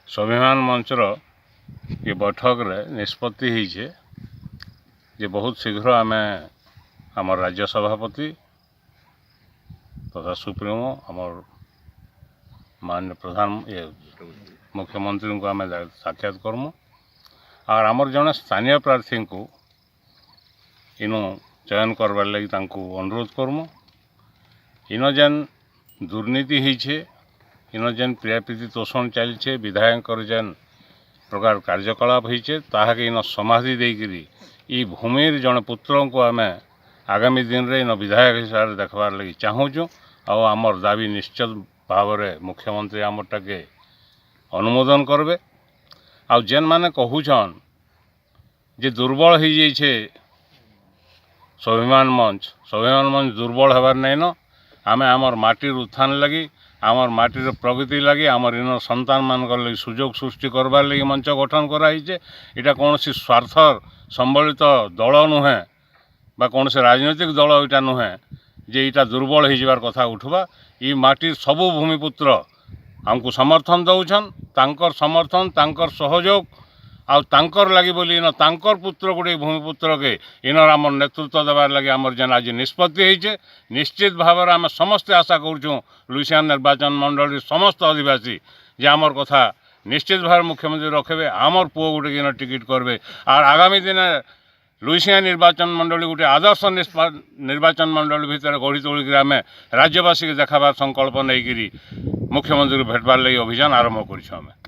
स्वाभिमान मंचर ये बैठक रे निष्पत्ति होइछे जे बहुत शीघ्र आम आम राज्य सभापति तथा सुप्रीमो आमर माननीय प्रधान ये मुख्यमंत्री को आम साक्षात करमु और आमर जड़े स्थानीय प्रार्थी को इनु चयन करवार लगी अनुरोध करमु। इन जेन दुर्नीति होइछे इन जेन प्रियाप्रीति तोषण चलছে विधायक जेन प्रकार कार्यकलाप होइछे ताहाके इन समाधि देकरी ई भूमिर जड़े पुत्र को आम आगामी दिन रे इन विधायक हिसाब से देखबार लगी चाहूँ और आमर दाबी निश्चित भाव में मुख्यमंत्री आमरटा के अनुमोदन करबे। आउ जेन माने कहूछन जे दुर्बल हो जाइछे स्वाभिमान मंच दुर्बल हबार नहीं न आमे आमर माटीर उत्थान लगी आमर माटीर प्रगति लगी आमर इन संतान मान लगी सुजोग सृष्टि करबार लगी मंच गठन कराइछे। इटा कौन स्वार्थ संबलित दल नुहे बा कौन राजनैतिक दल इटा नुहे जे इटा दुर्बल हो जबार कथा उठवा। ई माटीर सबू भूमिपुत्र आमको समर्थन दौछन तांकर समर्थन तांकर सहयोग आउ तांकर लगी बोली इन तांकर पुत्र गोटे भूमिपुत्र के इनर आम नेतृत्व देवार लगी आमर जेन आज निष्पत्ति होइछे निश्चित भाव में आम समस्ते आशा करूँ लुइसियान निर्वाचन मंडल समस्त आदिवासी जे आमर कथा निश्चित भाव मुख्यमंत्री रखे आमर पुओ गोटे दिन टिकेट करबे और आगामी दिन लुइसियान निर्वाचन मंडल गोटे आदर्श निर्वाचन मंडल भितर गढ़ी तोलिक आम राज्यवासी के देखाबार संकल्प नहीं मुख्यमंत्री भेटबार लगी अभियान आरंभ कर।